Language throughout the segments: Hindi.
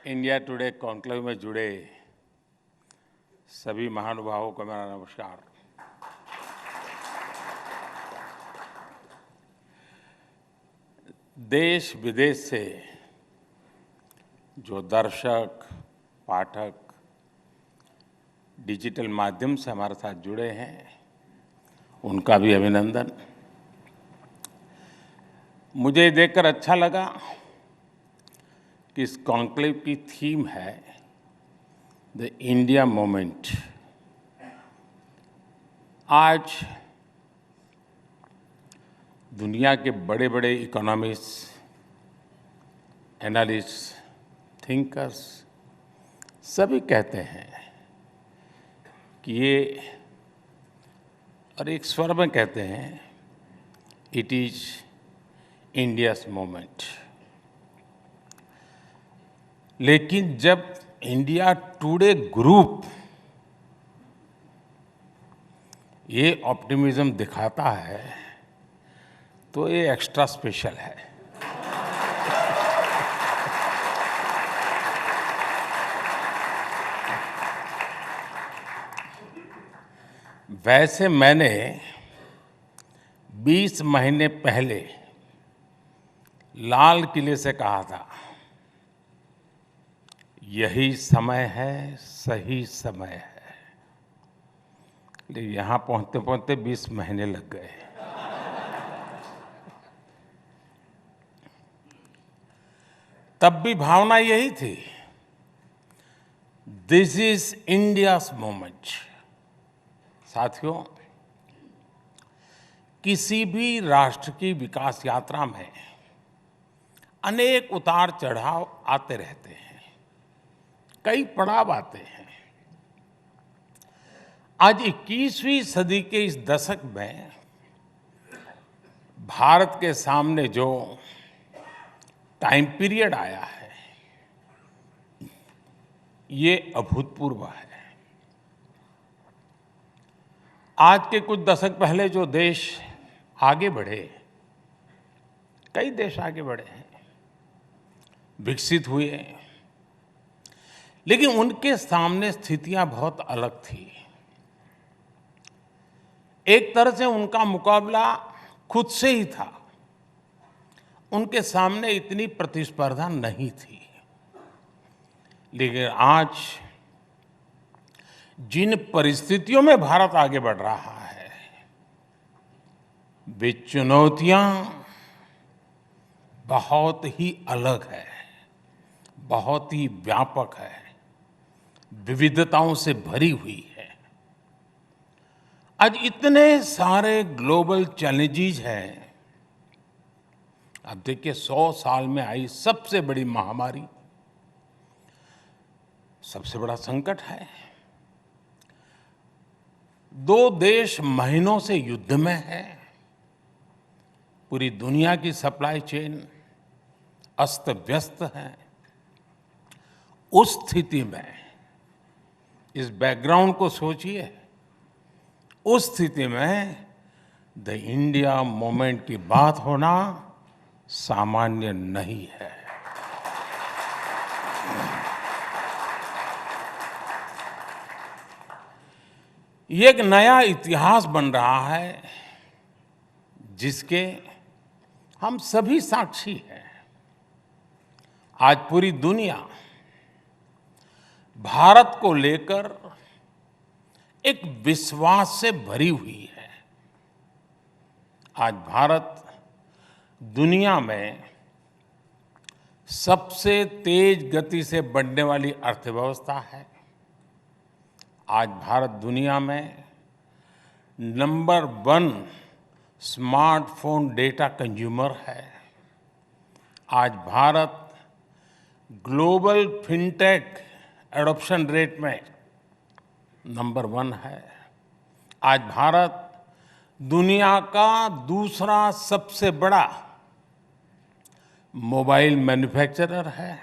इंडिया टुडे कॉन्क्लेव में जुड़े सभी महानुभावों को मेरा नमस्कार। देश विदेश से जो दर्शक, पाठक डिजिटल माध्यम से हमारे साथ जुड़े हैं, उनका भी अभिनंदन। मुझे देखकर अच्छा लगा कि इस कॉन्क्लेव की थीम है द इंडिया मोमेंट। आज दुनिया के बड़े बड़े इकोनॉमिस्ट, एनालिस्ट, थिंकर्स सभी कहते हैं कि ये, और एक स्वर में कहते हैं, इट इज इंडियाज मोमेंट। लेकिन जब इंडिया टुडे ग्रुप ये ऑप्टिमिज्म दिखाता है तो ये एक्स्ट्रा स्पेशल है। वैसे मैंने 20 महीने पहले लाल किले से कहा था, यही समय है, सही समय है। लेकिन यहाँ पहुँचते पहुँचते 20 महीने लग गए। तब भी भावना यही थी, दिस इज इंडियाज मोमेंट। साथियों, किसी भी राष्ट्र की विकास यात्रा में अनेक उतार चढ़ाव आते रहते हैं, कई पड़ाव आते हैं। आज 21वीं सदी के इस दशक में भारत के सामने जो टाइम पीरियड आया है, ये अभूतपूर्व है। आज के कुछ दशक पहले जो देश आगे बढ़े, कई देश आगे बढ़े हैं, विकसित हुए, लेकिन उनके सामने स्थितियां बहुत अलग थी। एक तरह से उनका मुकाबला खुद से ही था, उनके सामने इतनी प्रतिस्पर्धा नहीं थी। लेकिन आज जिन परिस्थितियों में भारत आगे बढ़ रहा है, वे चुनौतियां बहुत ही अलग है, बहुत ही व्यापक है, विविधताओं से भरी हुई है। आज इतने सारे ग्लोबल चैलेंजेस हैं। अब देखिए, 100 साल में आई सबसे बड़ी महामारी, सबसे बड़ा संकट है। 2 देश महीनों से युद्ध में है। पूरी दुनिया की सप्लाई चेन अस्त व्यस्त है। उस स्थिति में, इस बैकग्राउंड को सोचिए, उस स्थिति में द इंडिया मोमेंट की बात होना सामान्य नहीं है। ये एक नया इतिहास बन रहा है जिसके हम सभी साक्षी हैं। आज पूरी दुनिया भारत को लेकर एक विश्वास से भरी हुई है। आज भारत दुनिया में सबसे तेज गति से बढ़ने वाली अर्थव्यवस्था है। आज भारत दुनिया में नंबर 1 स्मार्टफोन डेटा कंज्यूमर है। आज Bharat global fintech adoption rate में नंबर 1 है। आज भारत दुनिया का दूसरा सबसे बड़ा मोबाइल मैन्युफैक्चरर है।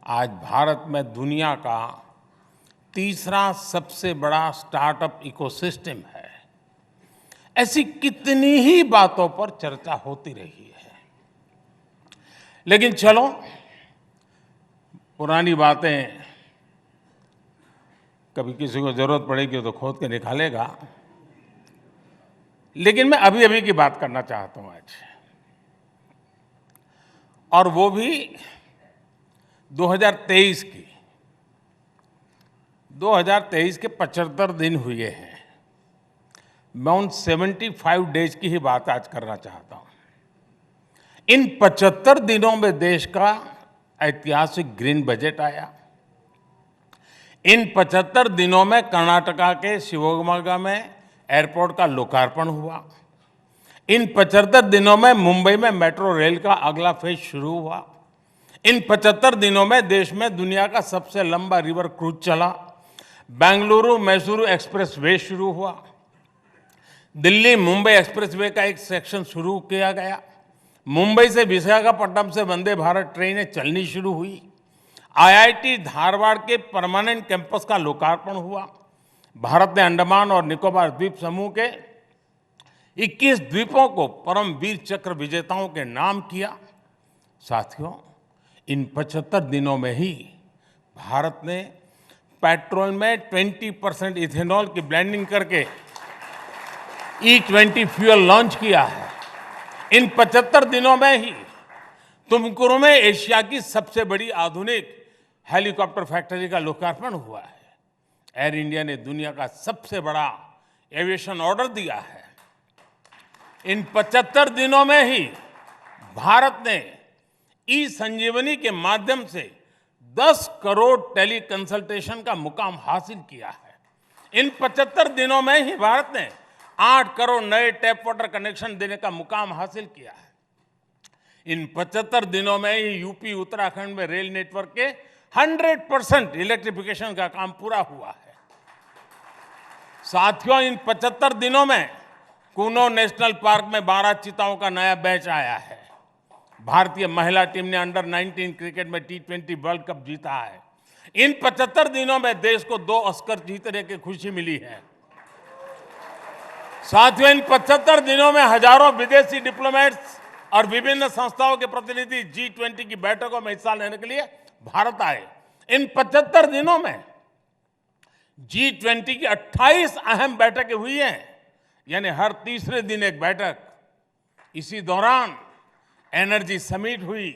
आज भारत में दुनिया का तीसरा सबसे बड़ा स्टार्टअप इकोसिस्टम है। ऐसी कितनी ही बातों पर चर्चा होती रही है। लेकिन चलो, पुरानी बातें कभी किसी को जरूरत पड़ेगी तो खोद के निकालेगा, लेकिन मैं अभी अभी की बात करना चाहता हूं आज, और वो भी 2023 की। 2023 के 75 दिन हुए हैं। मैं उन 75 डेज की ही बात आज करना चाहता हूं। इन 75 दिनों में देश का ऐतिहासिक ग्रीन बजट आया। इन 75 दिनों में कर्नाटका के शिवमोगा में एयरपोर्ट का लोकार्पण हुआ। इन 75 दिनों में मुंबई में मेट्रो रेल का अगला फेज शुरू हुआ। इन 75 दिनों में देश में दुनिया का सबसे लंबा रिवर क्रूज चला। बेंगलुरु मैसूरू एक्सप्रेस वे शुरू हुआ। दिल्ली मुंबई एक्सप्रेस वे का एक सेक्शन शुरू किया गया। मुंबई से विशाखापट्टनम से वंदे भारत ट्रेनें चलनी शुरू हुई। आईआईटी धारवाड़ के परमानेंट कैंपस का लोकार्पण हुआ। भारत ने अंडमान और निकोबार द्वीप समूह के 21 द्वीपों को परम वीर चक्र विजेताओं के नाम किया। साथियों, इन 75 दिनों में ही भारत ने पेट्रोल में 20% इथेनॉल की ब्लेंडिंग करके E20 फ्यूल लॉन्च किया है। इन 75 दिनों में ही तुमकुरू में एशिया की सबसे बड़ी आधुनिक हेलीकॉप्टर फैक्ट्री का लोकार्पण हुआ है। एयर इंडिया ने दुनिया का सबसे बड़ा एविएशन ऑर्डर दिया है। इन 75 दिनों में ही भारत ने ई संजीवनी के माध्यम से 10 करोड़ टेली कंसल्टेशन का मुकाम हासिल किया है। इन 75 दिनों में ही भारत ने 8 करोड़ नए टैप वाटर कनेक्शन देने का मुकाम हासिल किया है। इन 75 दिनों में ही यूपी उत्तराखंड में रेल नेटवर्क के 100% इलेक्ट्रिफिकेशन का काम पूरा हुआ है। साथियों, इन 75 दिनों में कूनो नेशनल पार्क में 12 चीताओं का नया बैच आया है। भारतीय महिला टीम ने अंडर 19 क्रिकेट में T20 वर्ल्ड कप जीता है। इन 75 दिनों में देश को 2 ऑस्कर जीतने की खुशी मिली है। साथियों, इन 75 दिनों में हजारों विदेशी डिप्लोमेट्स और विभिन्न संस्थाओं के प्रतिनिधि G20 की बैठकों में हिस्सा लेने के लिए भारत आए। इन 75 दिनों में G20 की 28 अहम बैठकें हुई हैं, यानी हर तीसरे दिन एक बैठक। इसी दौरान एनर्जी समिट हुई।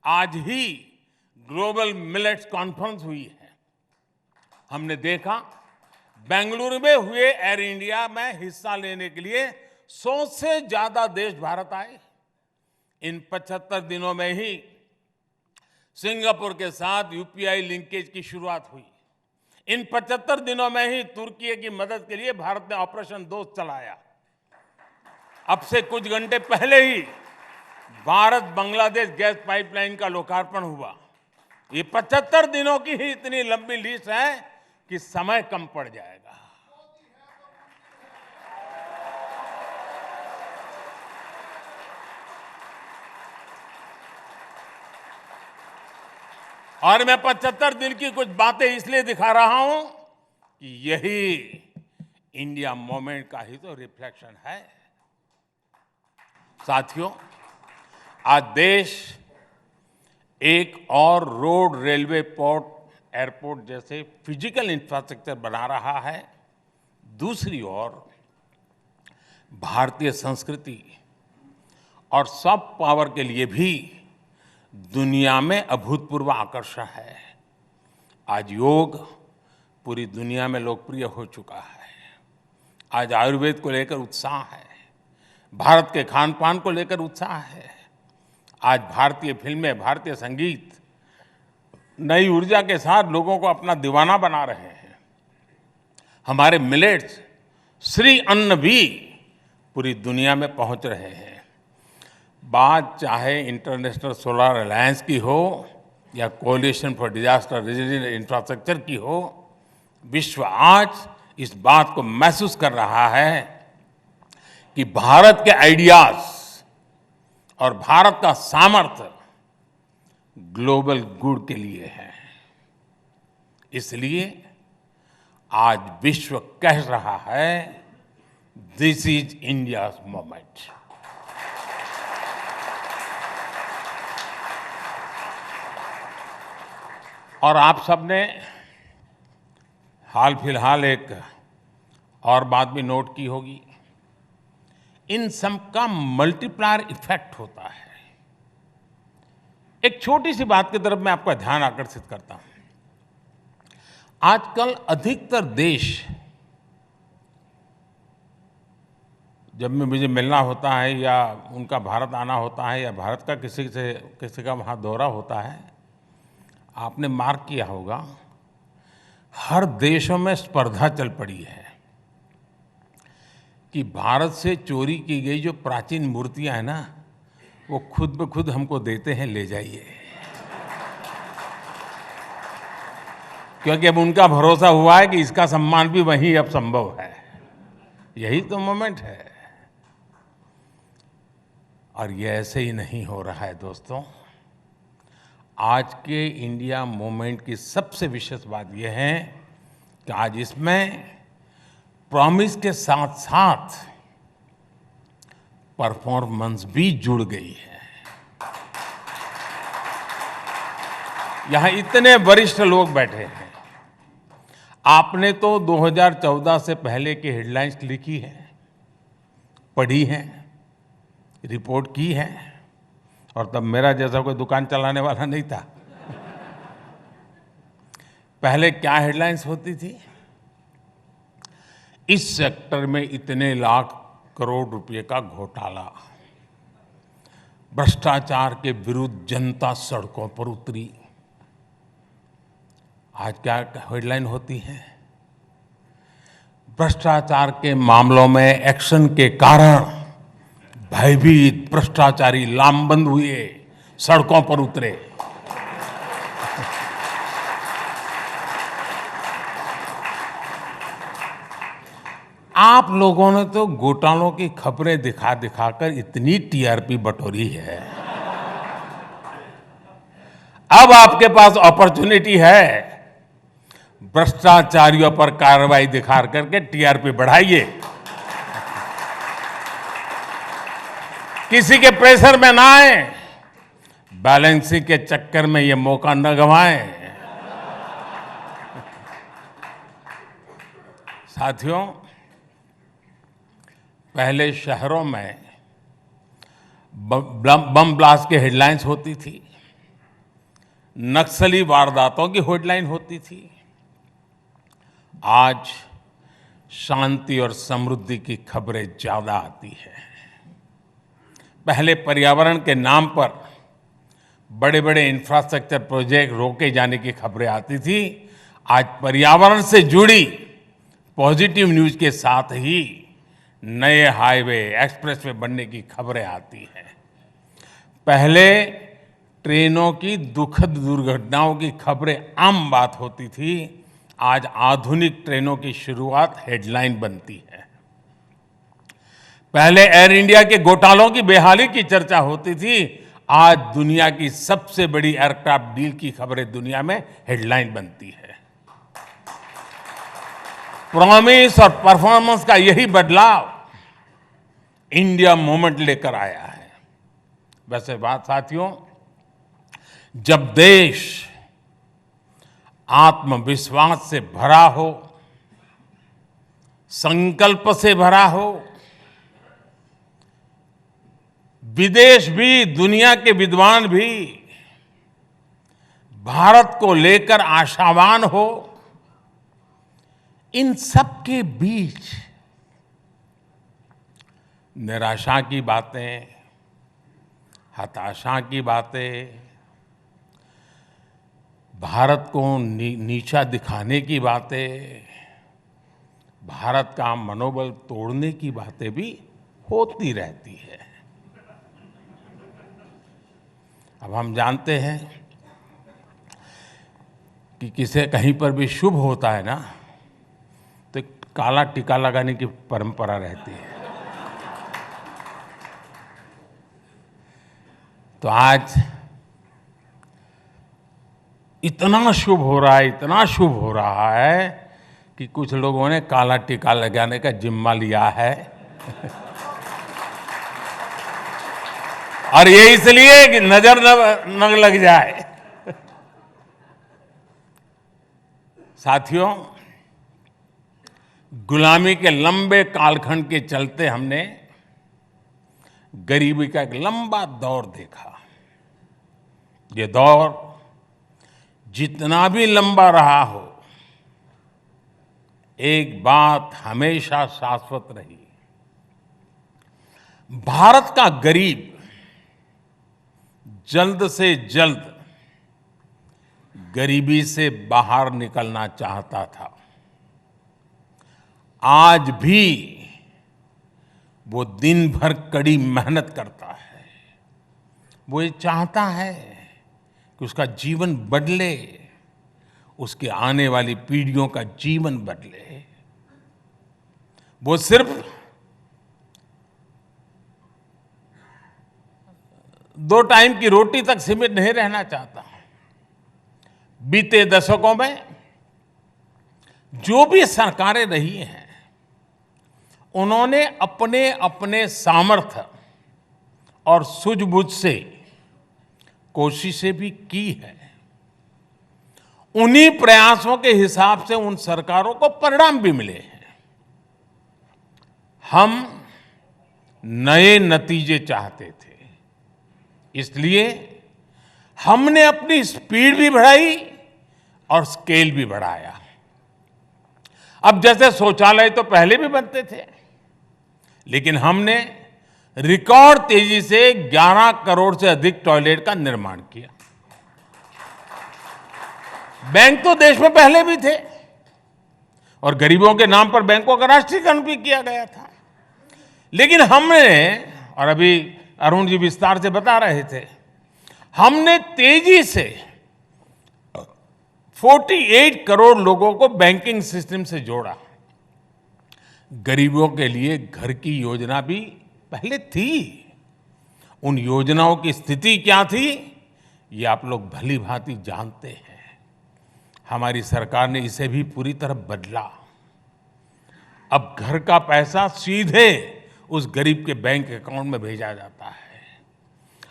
आज ही ग्लोबल मिलेट्स कॉन्फ्रेंस हुई है। हमने देखा बेंगलुरु में हुए एयर इंडिया में हिस्सा लेने के लिए 100 से ज्यादा देश भारत आए। इन 75 दिनों में ही सिंगापुर के साथ यूपीआई लिंकेज की शुरुआत हुई। इन 75 दिनों में ही तुर्की की मदद के लिए भारत ने ऑपरेशन दोस्त चलाया। अब से कुछ घंटे पहले ही भारत बांग्लादेश गैस पाइपलाइन का लोकार्पण हुआ। ये 75 दिनों की ही इतनी लंबी लिस्ट है कि समय कम पड़ जाएगा। और मैं 75 दिन की कुछ बातें इसलिए दिखा रहा हूं कि यही इंडिया मूवमेंट का ही तो रिफ्लेक्शन है। साथियों, आज देश एक और रोड, रेलवे, पोर्ट, एयरपोर्ट जैसे फिजिकल इंफ्रास्ट्रक्चर बना रहा है। दूसरी ओर भारतीय संस्कृति और सॉफ्ट पावर के लिए भी दुनिया में अभूतपूर्व आकर्षण है। आज योग पूरी दुनिया में लोकप्रिय हो चुका है। आज आयुर्वेद को लेकर उत्साह है। भारत के खान पान को लेकर उत्साह है। आज भारतीय फिल्में, भारतीय संगीत नई ऊर्जा के साथ लोगों को अपना दीवाना बना रहे हैं। हमारे मिलेट्स, श्री अन्न भी पूरी दुनिया में पहुंच रहे हैं। बात चाहे इंटरनेशनल सोलर अलायंस की हो या Coalition for Disaster Resilient Infrastructure की हो, विश्व आज इस बात को महसूस कर रहा है कि भारत के आइडियाज और भारत का सामर्थ्य ग्लोबल गुड के लिए है। इसलिए आज विश्व कह रहा है, दिस इज इंडियाज मोमेंट। और आप सबने हाल फिलहाल एक और बात भी नोट की होगी, इन सब का मल्टीप्लायर इफेक्ट होता है। एक छोटी सी बात की तरफ मैं आपका ध्यान आकर्षित करता हूं। आजकल अधिकतर देश, जब में मुझे मिलना होता है या उनका भारत आना होता है या भारत का किसी का वहाँ दौरा होता है, आपने मार्क किया होगा, हर देशों में स्पर्धा चल पड़ी है कि भारत से चोरी की गई जो प्राचीन मूर्तियां हैं ना, वो खुद ब खुद हमको देते हैं, ले जाइए। क्योंकि अब उनका भरोसा हुआ है कि इसका सम्मान भी वहीं अब संभव है। यही तो मोमेंट है। और ये ऐसे ही नहीं हो रहा है दोस्तों। आज के इंडिया मूवमेंट की सबसे विशेष बात यह है कि आज इसमें प्रॉमिस के साथ साथ परफॉर्मेंस भी जुड़ गई है। यहां इतने वरिष्ठ लोग बैठे हैं। आपने तो 2014 से पहले की हेडलाइंस लिखी है, पढ़ी है, रिपोर्ट की है, और तब मेरा जैसा कोई दुकान चलाने वाला नहीं था। पहले क्या हेडलाइंस होती थी? इस सेक्टर में इतने लाख करोड़ रुपए का घोटाला, भ्रष्टाचार के विरुद्ध जनता सड़कों पर उतरी। आज क्या हेडलाइन होती है? भ्रष्टाचार के मामलों में एक्शन के कारण भयभीत भ्रष्टाचारी लामबंद हुए, सड़कों पर उतरे। आप लोगों ने तो घोटालों की खबरें दिखा दिखाकर इतनी टीआरपी बटोरी है। अब आपके पास अपॉर्चुनिटी है, भ्रष्टाचारियों पर कार्रवाई दिखा करके टीआरपी बढ़ाइए। किसी के प्रेशर में ना आए, बैलेंसिंग के चक्कर में ये मौका न गंवाएं। साथियों, पहले शहरों में बम ब्लास्ट की हेडलाइंस होती थी, नक्सली वारदातों की हेडलाइन होती थी। आज शांति और समृद्धि की खबरें ज्यादा आती है। पहले पर्यावरण के नाम पर बड़े बड़े इंफ्रास्ट्रक्चर प्रोजेक्ट रोके जाने की खबरें आती थी। आज पर्यावरण से जुड़ी पॉजिटिव न्यूज के साथ ही नए हाईवे, एक्सप्रेसवे बनने की खबरें आती हैं। पहले ट्रेनों की दुखद दुर्घटनाओं की खबरें आम बात होती थी। आज आधुनिक ट्रेनों की शुरुआत हेडलाइन बनती है। पहले एयर इंडिया के घोटालों की बेहाली की चर्चा होती थी। आज दुनिया की सबसे बड़ी एयरक्राफ्ट डील की खबरें दुनिया में हेडलाइन बनती है। प्रॉमिस और परफॉर्मेंस का यही बदलाव इंडिया मूवमेंट लेकर आया है। वैसे बात साथियों, जब देश आत्मविश्वास से भरा हो, संकल्प से भरा हो, विदेश भी, दुनिया के विद्वान भी भारत को लेकर आशावान हो, इन सब के बीच निराशा की बातें, हताशा की बातें, भारत को नीचा दिखाने की बातें, भारत का मनोबल तोड़ने की बातें भी होती रहती है। अब हम जानते हैं कि किसे कहीं पर भी शुभ होता है ना, तो काला टीका लगाने की परंपरा रहती है। तो आज इतना शुभ हो रहा है, इतना शुभ हो रहा है कि कुछ लोगों ने काला टीका लगाने का जिम्मा लिया है। और ये इसलिए कि नजर न लग जाए। साथियों, गुलामी के लंबे कालखंड के चलते हमने गरीबी का एक लंबा दौर देखा। ये दौर जितना भी लंबा रहा हो, एक बात हमेशा शाश्वत रही। भारत का गरीब जल्द से जल्द गरीबी से बाहर निकलना चाहता था। आज भी वो दिन भर कड़ी मेहनत करता है। वो ये चाहता है कि उसका जीवन बदले, उसके आने वाली पीढ़ियों का जीवन बदले। वो सिर्फ 2 टाइम की रोटी तक सीमित नहीं रहना चाहता। बीते दशकों में जो भी सरकारें रही हैं, उन्होंने अपने अपने सामर्थ्य और सूझबूझ से कोशिशें भी की है। उन्हीं प्रयासों के हिसाब से उन सरकारों को परिणाम भी मिले हैं। हम नए नतीजे चाहते थे, इसलिए हमने अपनी स्पीड भी बढ़ाई और स्केल भी बढ़ाया। अब जैसे शौचालय तो पहले भी बनते थे, लेकिन हमने रिकॉर्ड तेजी से 11 करोड़ से अधिक टॉयलेट का निर्माण किया। बैंक तो देश में पहले भी थे और गरीबों के नाम पर बैंकों का राष्ट्रीयकरण भी किया गया था, लेकिन हमने, और अभी अरुण जी विस्तार से बता रहे थे, हमने तेजी से 48 करोड़ लोगों को बैंकिंग सिस्टम से जोड़ा। गरीबों के लिए घर की योजना भी पहले थी। उन योजनाओं की स्थिति क्या थी, ये आप लोग भली भांति जानते हैं। हमारी सरकार ने इसे भी पूरी तरह बदला। अब घर का पैसा सीधे उस गरीब के बैंक अकाउंट में भेजा जाता है।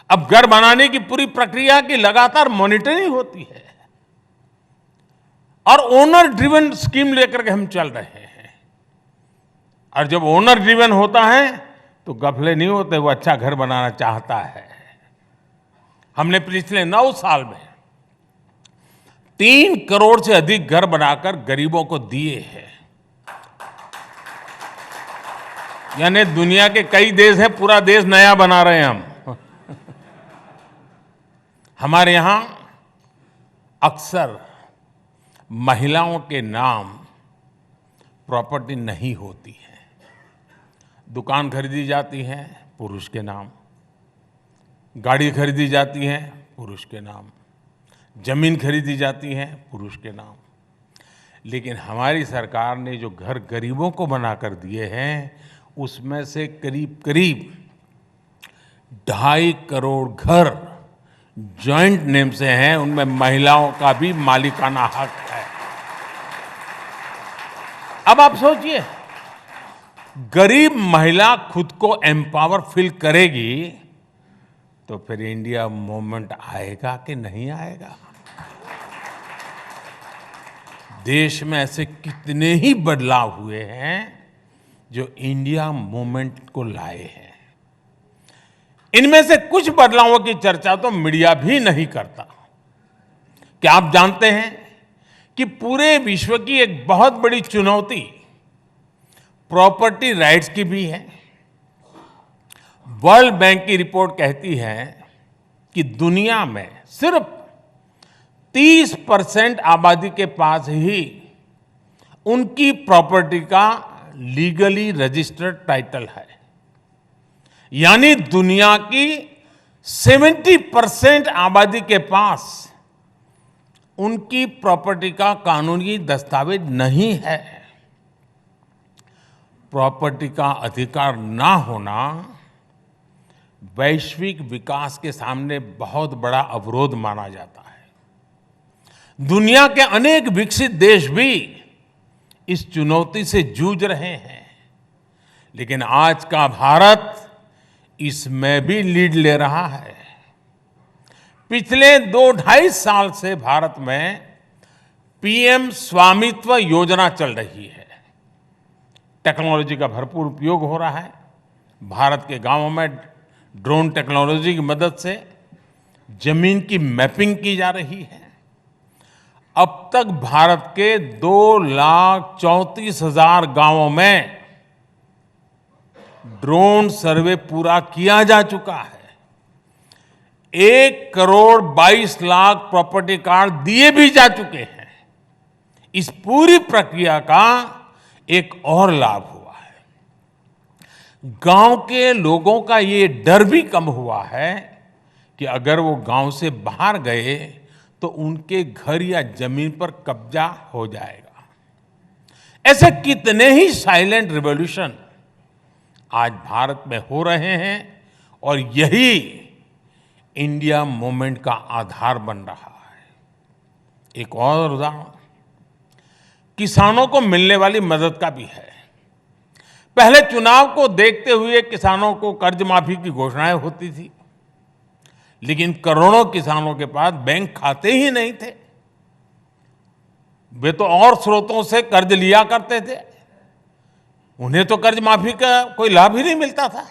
अब घर बनाने की पूरी प्रक्रिया की लगातार मॉनिटरिंग होती है और ओनर ड्रिवन स्कीम लेकर के हम चल रहे हैं। और जब ओनर ड्रिवन होता है तो गफले नहीं होते, वो अच्छा घर बनाना चाहता है। हमने पिछले 9 साल में 3 करोड़ से अधिक घर बनाकर गरीबों को दिए हैं। यानी दुनिया के कई देश हैं, पूरा देश नया बना रहे हैं हम। हमारे यहां अक्सर महिलाओं के नाम प्रॉपर्टी नहीं होती है। दुकान खरीदी जाती है पुरुष के नाम, गाड़ी खरीदी जाती है पुरुष के नाम, जमीन खरीदी जाती है पुरुष के नाम। लेकिन हमारी सरकार ने जो घर गरीबों को बनाकर दिए हैं, उसमें से करीब करीब 2.5 करोड़ घर जॉइंट नेम से हैं। उनमें महिलाओं का भी मालिकाना हक है। अब आप सोचिए, गरीब महिला खुद को एम्पावर फील करेगी तो फिर इंडिया मूवमेंट आएगा कि नहीं आएगा? देश में ऐसे कितने ही बदलाव हुए हैं जो इंडिया मूवमेंट को लाए हैं। इनमें से कुछ बदलावों की चर्चा तो मीडिया भी नहीं करता। क्या आप जानते हैं कि पूरे विश्व की एक बहुत बड़ी चुनौती प्रॉपर्टी राइट्स की भी है? वर्ल्ड बैंक की रिपोर्ट कहती है कि दुनिया में सिर्फ 30% आबादी के पास ही उनकी प्रॉपर्टी का लीगली रजिस्टर्ड टाइटल है। यानी दुनिया की 70% आबादी के पास उनकी प्रॉपर्टी का कानूनी दस्तावेज नहीं है। प्रॉपर्टी का अधिकार ना होना वैश्विक विकास के सामने बहुत बड़ा अवरोध माना जाता है। दुनिया के अनेक विकसित देश भी इस चुनौती से जूझ रहे हैं, लेकिन आज का भारत इसमें भी लीड ले रहा है। पिछले 2-2.5 साल से भारत में पीएम स्वामित्व योजना चल रही है। टेक्नोलॉजी का भरपूर उपयोग हो रहा है। भारत के गांवों में ड्रोन टेक्नोलॉजी की मदद से जमीन की मैपिंग की जा रही है। अब तक भारत के 2,34,000 गांवों में ड्रोन सर्वे पूरा किया जा चुका है। 1,22,00,000 प्रॉपर्टी कार्ड दिए भी जा चुके हैं। इस पूरी प्रक्रिया का एक और लाभ हुआ है, गांव के लोगों का ये डर भी कम हुआ है कि अगर वो गांव से बाहर गए तो उनके घर या जमीन पर कब्जा हो जाएगा। ऐसे कितने ही साइलेंट रिवॉल्यूशन आज भारत में हो रहे हैं और यही इंडिया मूवमेंट का आधार बन रहा है। एक और उदाहरण किसानों को मिलने वाली मदद का भी है। पहले चुनाव को देखते हुए किसानों को कर्ज माफी की घोषणाएं होती थी, लेकिन करोड़ों किसानों के पास बैंक खाते ही नहीं थे। वे तो और स्रोतों से कर्ज लिया करते थे, उन्हें तो कर्ज माफी का कोई लाभ ही नहीं मिलता था।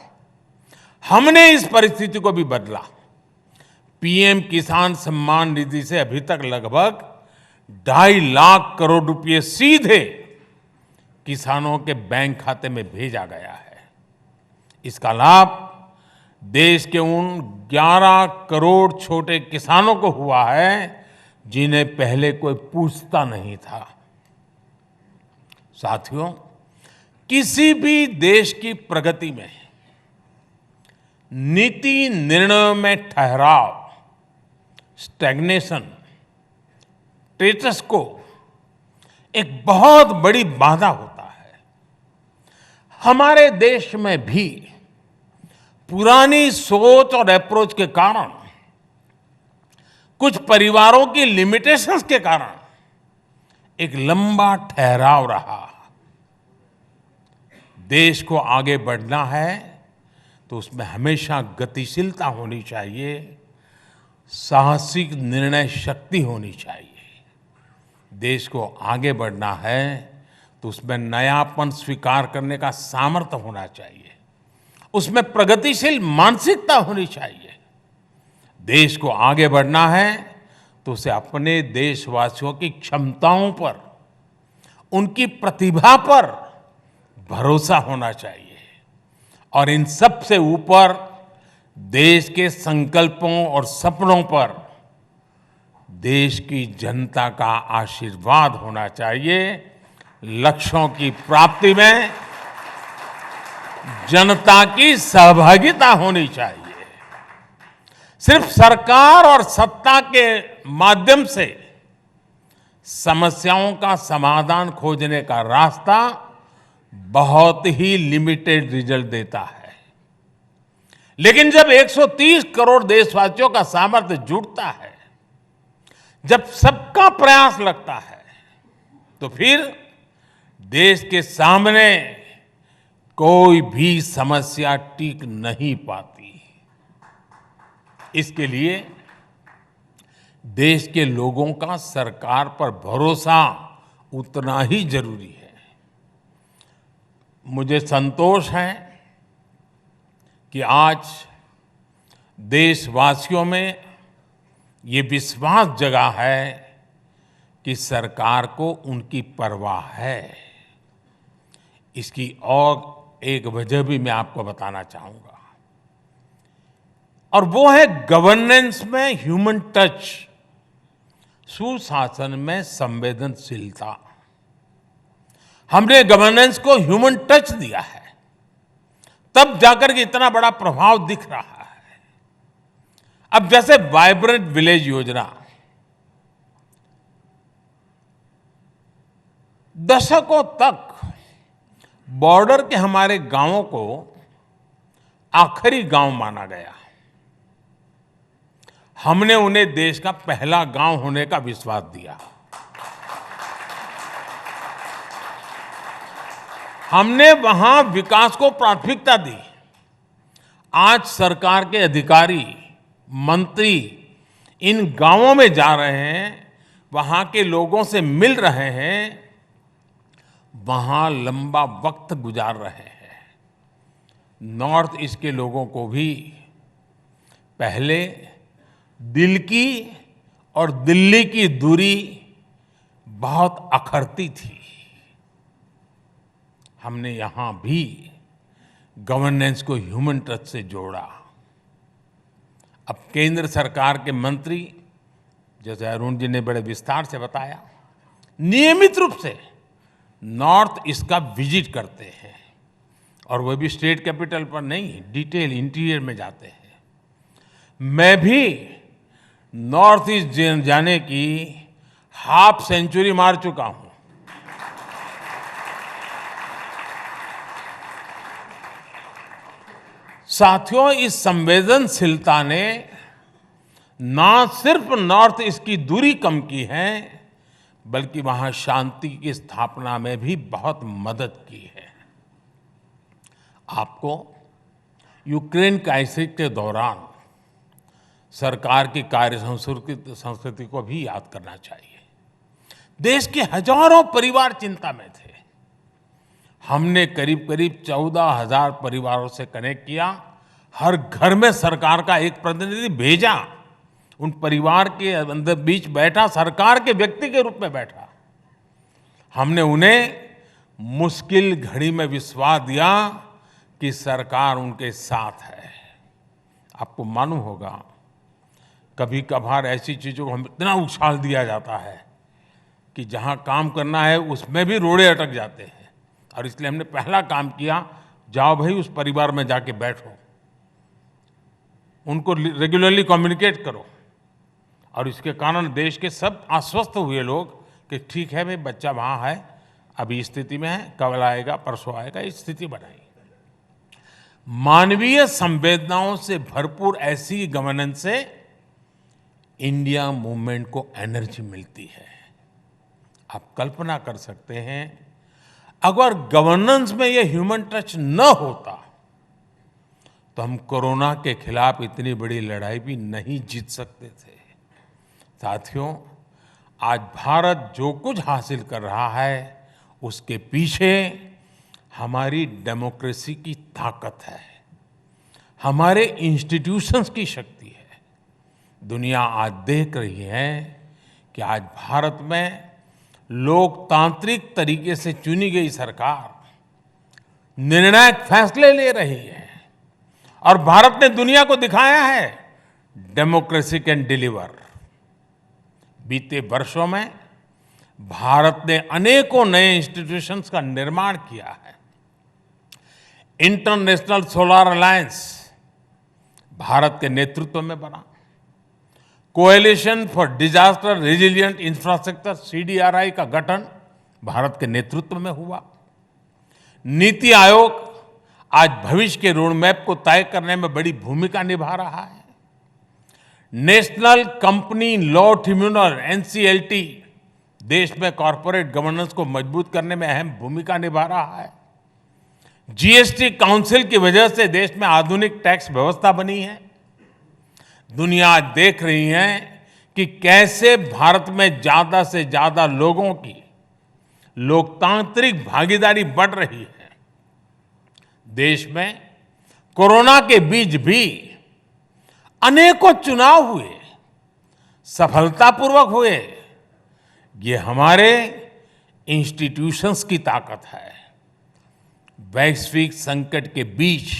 हमने इस परिस्थिति को भी बदला। पीएम किसान सम्मान निधि से अभी तक लगभग 2.5 लाख करोड़ रुपए सीधे किसानों के बैंक खाते में भेजा गया है। इसका लाभ देश के उन 11 करोड़ छोटे किसानों को हुआ है जिन्हें पहले कोई पूछता नहीं था। साथियों, किसी भी देश की प्रगति में नीति निर्णयों में ठहराव, स्टैग्नेशन, स्टेटस को एक बहुत बड़ी बाधा होता है। हमारे देश में भी पुरानी सोच और अप्रोच के कारण, कुछ परिवारों की लिमिटेशंस के कारण एक लंबा ठहराव रहा। देश को आगे बढ़ना है तो उसमें हमेशा गतिशीलता होनी चाहिए, साहसिक निर्णय शक्ति होनी चाहिए। देश को आगे बढ़ना है तो उसमें नयापन स्वीकार करने का सामर्थ्य होना चाहिए, उसमें प्रगतिशील मानसिकता होनी चाहिए। देश को आगे बढ़ना है तो उसे अपने देशवासियों की क्षमताओं पर, उनकी प्रतिभा पर भरोसा होना चाहिए और इन सब से ऊपर देश के संकल्पों और सपनों पर देश की जनता का आशीर्वाद होना चाहिए। लक्ष्यों की प्राप्ति में जनता की सहभागिता होनी चाहिए। सिर्फ सरकार और सत्ता के माध्यम से समस्याओं का समाधान खोजने का रास्ता बहुत ही लिमिटेड रिजल्ट देता है। लेकिन जब 130 करोड़ देशवासियों का सामर्थ्य जुटता है, जब सबका प्रयास लगता है, तो फिर देश के सामने कोई भी समस्या टिक नहीं पाती। इसके लिए देश के लोगों का सरकार पर भरोसा उतना ही जरूरी है। मुझे संतोष है कि आज देशवासियों में ये विश्वास जगा है कि सरकार को उनकी परवाह है। इसकी और एक वजह भी मैं आपको बताना चाहूंगा, और वो है गवर्नेंस में ह्यूमन टच, सुशासन में संवेदनशीलता। हमने गवर्नेंस को ह्यूमन टच दिया है, तब जाकर के इतना बड़ा प्रभाव दिख रहा है। अब जैसे वाइब्रेंट विलेज योजना, दशकों तक बॉर्डर के हमारे गांवों को आखिरी गांव माना गया। हमने उन्हें देश का पहला गांव होने का विश्वास दिया। हमने वहां विकास को प्राथमिकता दी। आज सरकार के अधिकारी, मंत्री इन गांवों में जा रहे हैं, वहां के लोगों से मिल रहे हैं, वहां लंबा वक्त गुजार रहे हैं। नॉर्थ ईस्ट के लोगों को भी पहले दिल की और दिल्ली की दूरी बहुत अखरती थी। हमने यहां भी गवर्नेंस को ह्यूमन टच से जोड़ा। अब केंद्र सरकार के मंत्री, जैसे अरुण जी ने बड़े विस्तार से बताया, नियमित रूप से नॉर्थ ईस्ट का विजिट करते हैं, और वो भी स्टेट कैपिटल पर नहीं, डिटेल इंटीरियर में जाते हैं। मैं भी नॉर्थ ईस्ट जाने की हाफ सेंचुरी मार चुका हूं। साथियों, इस संवेदनशीलता ने ना सिर्फ नॉर्थ ईस्ट की दूरी कम की है, बल्कि वहां शांति की स्थापना में भी बहुत मदद की है। आपको यूक्रेन क्राइसिस के दौरान सरकार की कार्य संस्कृति को भी याद करना चाहिए। देश के हजारों परिवार चिंता में थे। हमने करीब करीब 14,000 परिवारों से कनेक्ट किया। हर घर में सरकार का एक प्रतिनिधि भेजा, उन परिवार के अंदर बीच बैठा, सरकार के व्यक्ति के रूप में बैठा। हमने उन्हें मुश्किल घड़ी में विश्वास दिया कि सरकार उनके साथ है। आपको मालूम होगा, कभी कभार ऐसी चीजों को हम इतना उछाल दिया जाता है कि जहां काम करना है उसमें भी रोड़े अटक जाते हैं। और इसलिए हमने पहला काम किया, जाओ भाई उस परिवार में जाके बैठो, उनको रेगुलरली कम्युनिकेट करो। और इसके कारण देश के सब आश्वस्त हुए लोग कि ठीक है भाई, बच्चा वहां है, अभी स्थिति में है, कल आएगा, परसों आएगा, इस स्थिति बनाई। मानवीय संवेदनाओं से भरपूर ऐसी गवर्नेंस से इंडिया मूवमेंट को एनर्जी मिलती है। आप कल्पना कर सकते हैं, अगर गवर्नेंस में ये ह्यूमन टच न होता तो हम कोरोना के खिलाफ इतनी बड़ी लड़ाई भी नहीं जीत सकते थे। साथियों, आज भारत जो कुछ हासिल कर रहा है, उसके पीछे हमारी डेमोक्रेसी की ताकत है, हमारे इंस्टीट्यूशंस की शक्ति है। दुनिया आज देख रही है कि आज भारत में लोकतांत्रिक तरीके से चुनी गई सरकार निर्णायक फैसले ले रही है, और भारत ने दुनिया को दिखाया है डेमोक्रेसी कैन डिलीवर। बीते वर्षों में भारत ने अनेकों नए इंस्टीट्यूशंस का निर्माण किया है। इंटरनेशनल सोलर अलायंस भारत के नेतृत्व में बना। Coalition for Disaster Resilient infrastructure CDRI का गठन भारत के नेतृत्व में हुआ। नीति आयोग आज भविष्य के रोड मैप को तय करने में बड़ी भूमिका निभा रहा है। National company law tribunal NCLT देश में कॉरपोरेट गवर्नेंस को मजबूत करने में अहम भूमिका निभा रहा है। GST काउंसिल की वजह से देश में आधुनिक टैक्स व्यवस्था बनी है। दुनिया देख रही है कि कैसे भारत में ज्यादा से ज्यादा लोगों की लोकतांत्रिक भागीदारी बढ़ रही है। देश में कोरोना के बीच भी अनेकों चुनाव हुए, सफलतापूर्वक हुए। ये हमारे इंस्टीट्यूशंस की ताकत है। वैश्विक संकट के बीच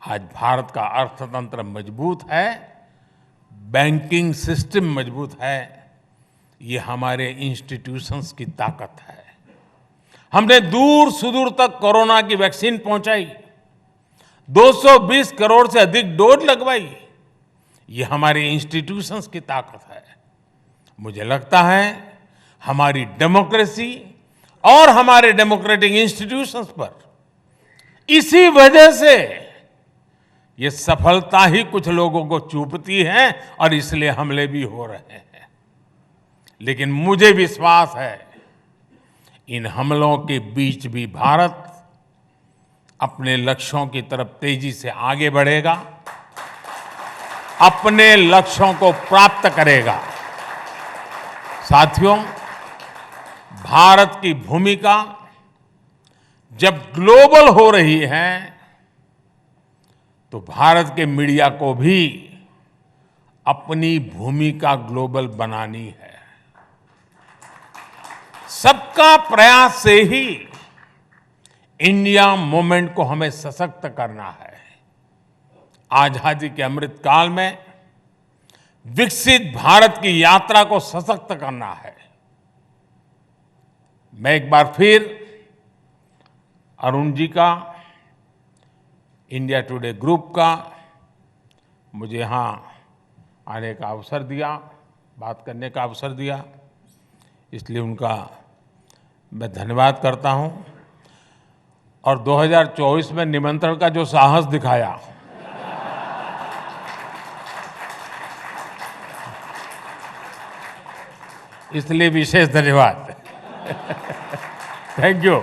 आज भारत का अर्थतंत्र मजबूत है, बैंकिंग सिस्टम मजबूत है। ये हमारे इंस्टीट्यूशंस की ताकत है। हमने दूर सुदूर तक कोरोना की वैक्सीन पहुंचाई, 220 करोड़ से अधिक डोज लगवाई। ये हमारे इंस्टीट्यूशंस की ताकत है। मुझे लगता है हमारी डेमोक्रेसी और हमारे डेमोक्रेटिक इंस्टीट्यूशंस पर इसी वजह से ये सफलता ही कुछ लोगों को चूपती है, और इसलिए हमले भी हो रहे हैं। लेकिन मुझे विश्वास है, इन हमलों के बीच भी भारत अपने लक्ष्यों की तरफ तेजी से आगे बढ़ेगा, अपने लक्ष्यों को प्राप्त करेगा। साथियों, भारत की भूमिका जब ग्लोबल हो रही है तो भारत के मीडिया को भी अपनी भूमिका ग्लोबल बनानी है। सबका प्रयास से ही इंडिया मूवमेंट को हमें सशक्त करना है। आजादी के अमृत काल में विकसित भारत की यात्रा को सशक्त करना है। मैं एक बार फिर अरुण जी का, इंडिया टुडे ग्रुप का, मुझे यहाँ आने का अवसर दिया, बात करने का अवसर दिया, इसलिए उनका मैं धन्यवाद करता हूँ। और 2024 में निमंत्रण का जो साहस दिखाया, इसलिए विशेष धन्यवाद। Thank you.